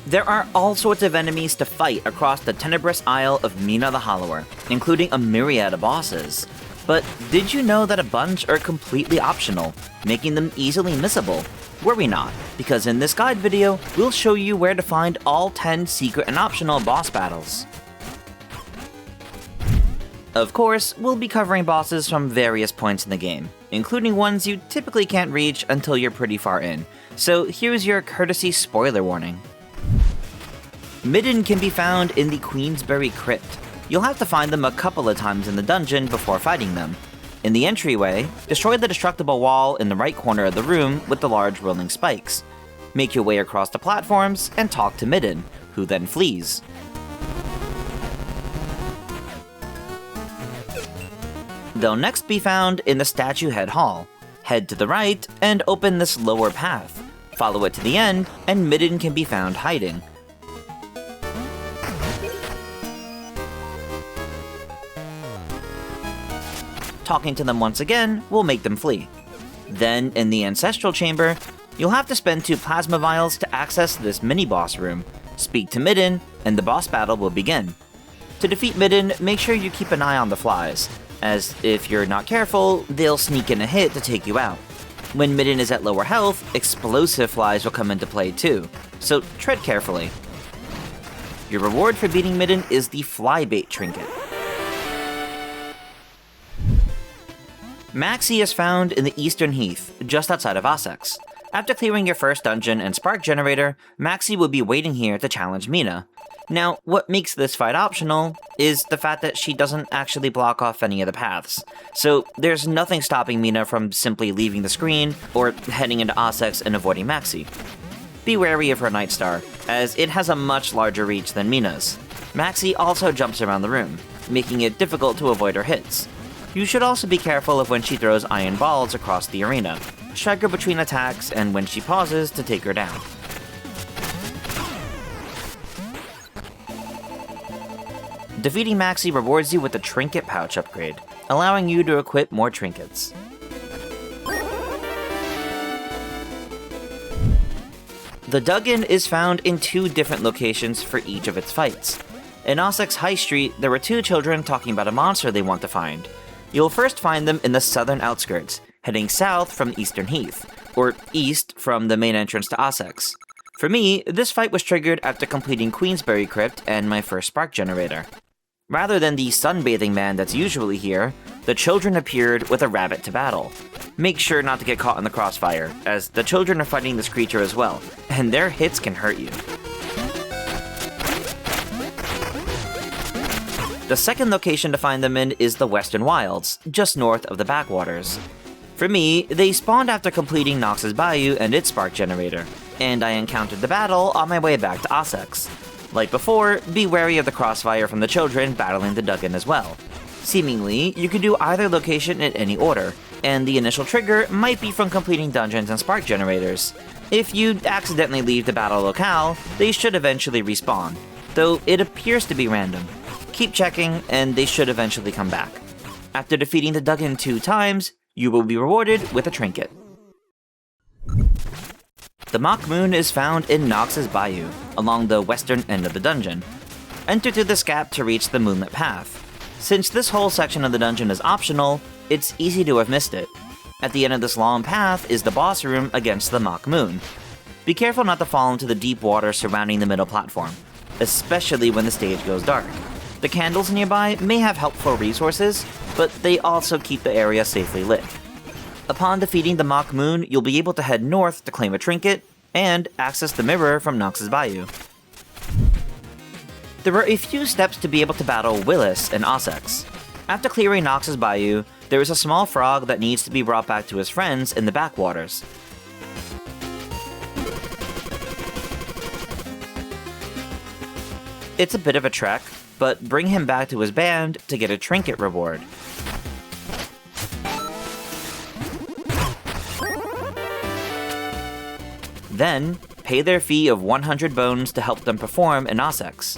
There are all sorts of enemies to fight across the tenebrous isle of Mina the Hollower, including a myriad of bosses. But did you know that a bunch are completely optional, making them easily missable? Worry not, because in this guide video, we'll show you where to find all 10 secret and optional boss battles. Of course, we'll be covering bosses from various points in the game, including ones you typically can't reach until you're pretty far in, so here's your courtesy spoiler warning. Midden can be found in the Queensberry Crypt. You'll have to find them a couple of times in the dungeon before fighting them. In the entryway, destroy the destructible wall in the right corner of the room with the large rolling spikes. Make your way across the platforms and talk to Midden, who then flees. They'll next be found in the Statue Head Hall. Head to the right and open this lower path. Follow it to the end, and Midden can be found hiding. Talking to them once again will make them flee. Then, in the Ancestral Chamber, you'll have to spend 2 plasma vials to access this mini-boss room. Speak to Midden, and the boss battle will begin. To defeat Midden, make sure you keep an eye on the flies, as if you're not careful, they'll sneak in a hit to take you out. When Midden is at lower health, explosive flies will come into play too, so tread carefully. Your reward for beating Midden is the Flybait Trinket. Maxi is found in the Eastern Heath, just outside of Ossex. After clearing your first dungeon and Spark Generator, Maxi will be waiting here to challenge Mina. Now, what makes this fight optional is the fact that she doesn't actually block off any of the paths, so there's nothing stopping Mina from simply leaving the screen or heading into Ossex and avoiding Maxi. Be wary of her Nightstar, as it has a much larger reach than Mina's. Maxi also jumps around the room, making it difficult to avoid her hits. You should also be careful of when she throws iron balls across the arena. Strike her between attacks and when she pauses to take her down. Defeating Maxi rewards you with the Trinket Pouch upgrade, allowing you to equip more trinkets. The Dugin is found in 2 different locations for each of its fights. In Ossex High Street, there were 2 children talking about a monster they want to find. You'll first find them in the southern outskirts, heading south from Eastern Heath, or east from the main entrance to Ossex. For me, this fight was triggered after completing Queensberry Crypt and my first Spark Generator. Rather than the sunbathing man that's usually here, the children appeared with a rabbit to battle. Make sure not to get caught in the crossfire, as the children are fighting this creature as well, and their hits can hurt you. The second location to find them in is the Western Wilds, just north of the backwaters. For me, they spawned after completing Nox's Bayou and its Spark Generator, and I encountered the battle on my way back to Ossex. Like before, be wary of the crossfire from the children battling the Dugin as well. Seemingly, you can do either location in any order, and the initial trigger might be from completing dungeons and Spark Generators. If you accidentally leave the battle locale, they should eventually respawn, though it appears to be random. Keep checking, and they should eventually come back. After defeating the Dugin 2 times, you will be rewarded with a trinket. The Mock Moon is found in Nox's Bayou, along the western end of the dungeon. Enter through this gap to reach the Moonlit Path. Since this whole section of the dungeon is optional, it's easy to have missed it. At the end of this long path is the boss room against the Mock Moon. Be careful not to fall into the deep water surrounding the middle platform, especially when the stage goes dark. The candles nearby may have helpful resources, but they also keep the area safely lit. Upon defeating the Mock Moon, you'll be able to head north to claim a trinket, and access the mirror from Nox's Bayou. There are a few steps to be able to battle Willis in Ossex. After clearing Nox's Bayou, there is a small frog that needs to be brought back to his friends in the backwaters. It's a bit of a trek, but bring him back to his band to get a trinket reward. Then, pay their fee of 100 bones to help them perform in Ossex.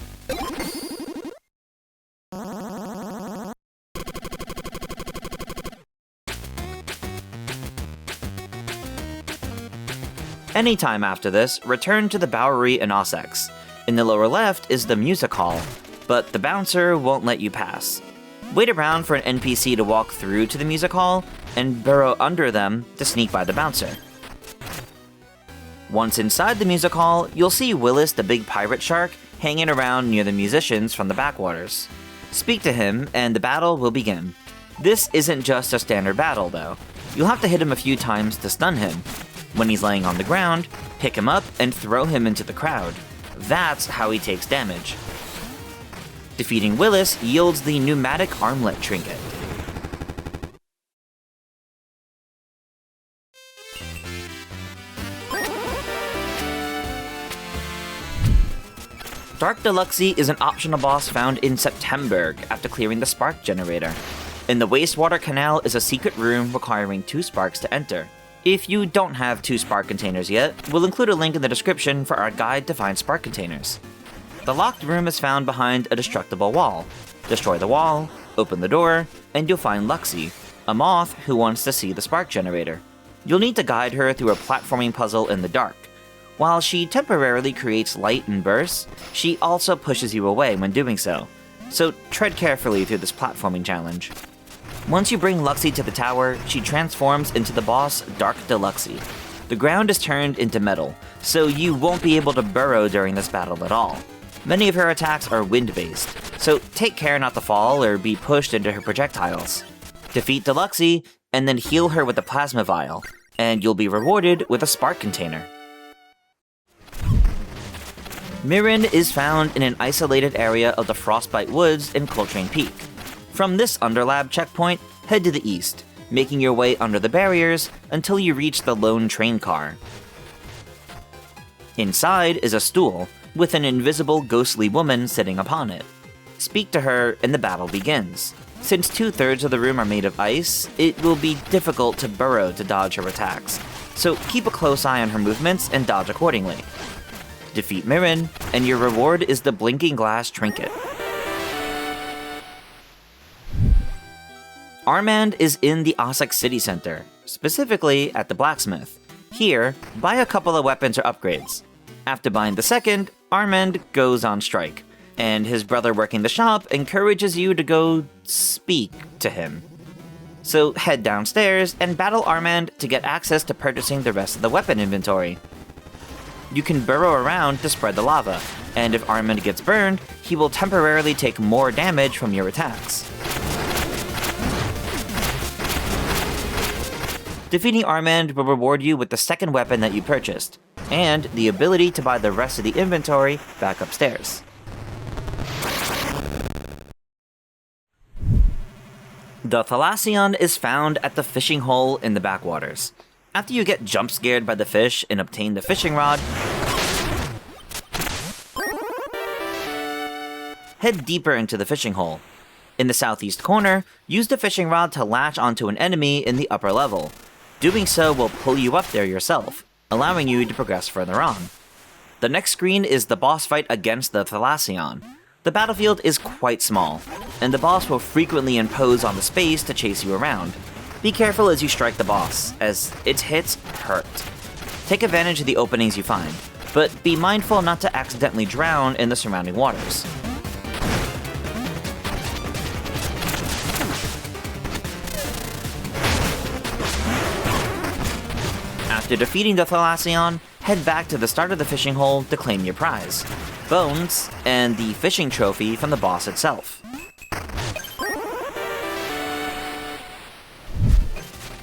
Anytime after this, return to the Bowery in Ossex. In the lower left is the music hall, but the bouncer won't let you pass. Wait around for an NPC to walk through to the music hall, and burrow under them to sneak by the bouncer. Once inside the music hall, you'll see Willis the big pirate shark hanging around near the musicians from the backwaters. Speak to him, and the battle will begin. This isn't just a standard battle, though. You'll have to hit him a few times to stun him. When he's laying on the ground, pick him up and throw him into the crowd. That's how he takes damage. Defeating Willis yields the pneumatic armlet trinket. Dark Deluxy is an optional boss found in September after clearing the spark generator. In the wastewater canal is a secret room requiring 2 sparks to enter. If you don't have 2 spark containers yet, we'll include a link in the description for our guide to find spark containers. The locked room is found behind a destructible wall. Destroy the wall, open the door, and you'll find Luxy, a moth who wants to see the spark generator. You'll need to guide her through a platforming puzzle in the dark. While she temporarily creates light and bursts, she also pushes you away when doing so tread carefully through this platforming challenge. Once you bring Luxy to the tower, she transforms into the boss Dark Deluxy. The ground is turned into metal, so you won't be able to burrow during this battle at all. Many of her attacks are wind-based, so take care not to fall or be pushed into her projectiles. Defeat Deluxy, and then heal her with a plasma vial, and you'll be rewarded with a spark container. Mirren is found in an isolated area of the Frostbite Woods in Coltrane Peak. From this Underlab checkpoint, head to the east, making your way under the barriers until you reach the lone train car. Inside is a stool, with an invisible ghostly woman sitting upon it. Speak to her and the battle begins. Since 2/3 of the room are made of ice, it will be difficult to burrow to dodge her attacks, so keep a close eye on her movements and dodge accordingly. Defeat Mirren, and your reward is the Blinking Glass Trinket. Armand is in the Ossex City Center, specifically at the blacksmith. Here, buy a couple of weapons or upgrades. After buying the second, Armand goes on strike, and his brother working the shop encourages you to go speak to him. So head downstairs and battle Armand to get access to purchasing the rest of the weapon inventory. You can burrow around to spread the lava, and if Armand gets burned, he will temporarily take more damage from your attacks. Defeating Armand will reward you with the second weapon that you purchased, and the ability to buy the rest of the inventory back upstairs. The Thalassion is found at the fishing hole in the backwaters. After you get jump scared by the fish and obtain the fishing rod, head deeper into the fishing hole. In the southeast corner, use the fishing rod to latch onto an enemy in the upper level. Doing so will pull you up there yourself, allowing you to progress further on. The next screen is the boss fight against the Thalassion. The battlefield is quite small, and the boss will frequently impose on the space to chase you around. Be careful as you strike the boss, as its hits hurt. Take advantage of the openings you find, but be mindful not to accidentally drown in the surrounding waters. After defeating the Thalassion, head back to the start of the fishing hole to claim your prize: bones and the fishing trophy from the boss itself.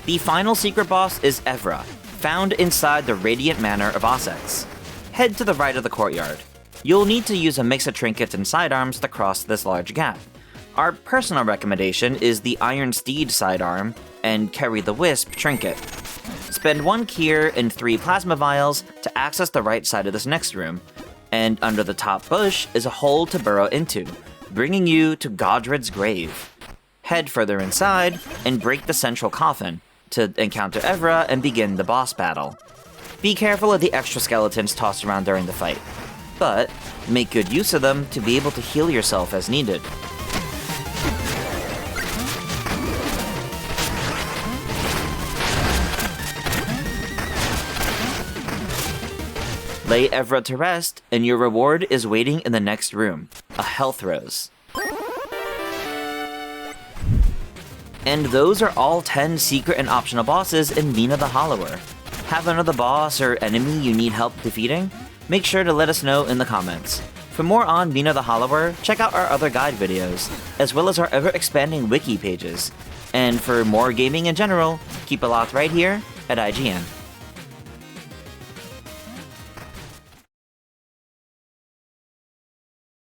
The final secret boss is Evra, found inside the Radiant Manor of Ossex. Head to the right of the courtyard. You'll need to use a mix of trinkets and sidearms to cross this large gap. Our personal recommendation is the Iron Steed sidearm and Carry the Wisp trinket. Spend 1 Kier and 3 plasma vials to access the right side of this next room, and under the top bush is a hole to burrow into, bringing you to Godred's grave. Head further inside and break the central coffin to encounter Evra and begin the boss battle. Be careful of the extra skeletons tossed around during the fight, but make good use of them to be able to heal yourself as needed. lay Evra to rest, and your reward is waiting in the next room, a health rose. And those are all 10 secret and optional bosses in Mina the Hollower. Have another boss or enemy you need help defeating? Make sure to let us know in the comments. For more on Mina the Hollower, check out our other guide videos, as well as our ever-expanding wiki pages. And for more gaming in general, keep it locked right here at IGN.